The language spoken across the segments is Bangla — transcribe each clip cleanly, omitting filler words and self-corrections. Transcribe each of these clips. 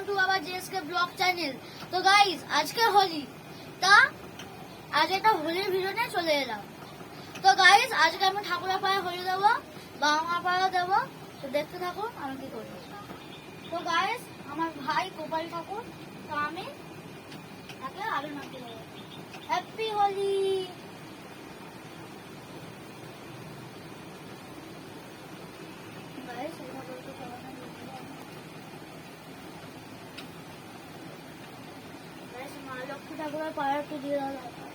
Two our JSK blog channel. তো গাইস আজকে হোলি, তা আজ একটা হোলির ভিডিও নিয়ে চলে এলাম। তো গাইস আজকে আমি ঠাকুরের পায়ে হোলি দেবো, বাবা মার পায়ে দেবো। তো দেখতে থাকুন আমি কি করি। তো গাইস আমার ভাই গোপাল ঠাকুর, তো আমি তাকে আবির মাখিয়ে দেবো। হ্যাপি হোলি। গাইস এই ঠাকুরকে সবাই মা লক্ষ্মী ঠাকুরের পায়ে একটু দিয়ে দেওয়া দরকার।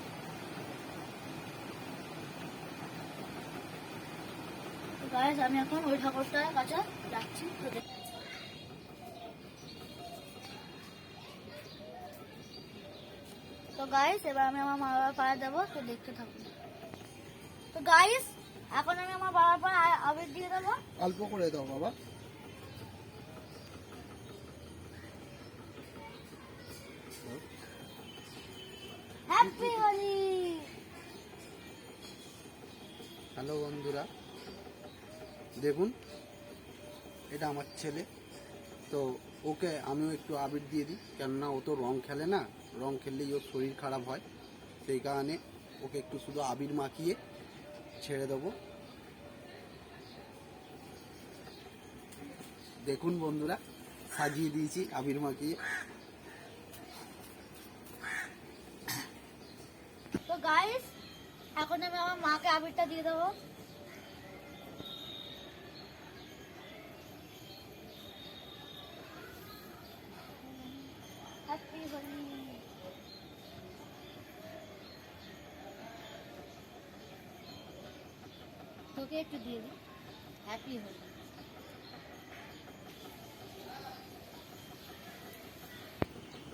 গাইস আমি এখন ওই ঠাকুরটার কাছে যাচ্ছি। তো গাইস এবার আমি আমার মা বাবার পায়ে দেবো, তো দেখতে থাকুন। তো গাইস এখন আমি আমার বাবার পায়ে আবির দিয়ে দেবো। অল্প করে দাও বাবা। হ্যাপি হোলি। হ্যালো বন্ধুরা, দেখুন এটা আমার ছেলে। তো ওকে আমিও একটু আবির দিয়ে দিই, কেননা ও তো রং খেলে না, রং খেললেই ওর শরীর খারাপ হয়। সেই কারণে ওকে একটু শুধু আবির মাখিয়ে ছেড়ে দেবো। দেখুন বন্ধুরা, সাজিয়ে দিয়েছি আবির মাখিয়ে। তো গাইস এখন আমি আমার মাকে আবিরটা দিয়ে দেবো। হ্যাপি হোলি। তোকে একটু দিয়ে দিই। হ্যাপি হোলি।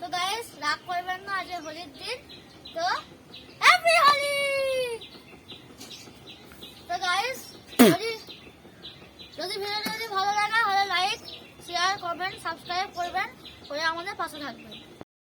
তো গাইস রাগ করবেন না, আজ হোলির দিন। তো হ্যাপি হোলি। তো গাইস যদি ভিডিওটা ভালো লাগে তাহলে লাইক, শেয়ার করবেন, সাবস্ক্রাইব করবেন, করে আমাদের পাশে থাকবেন।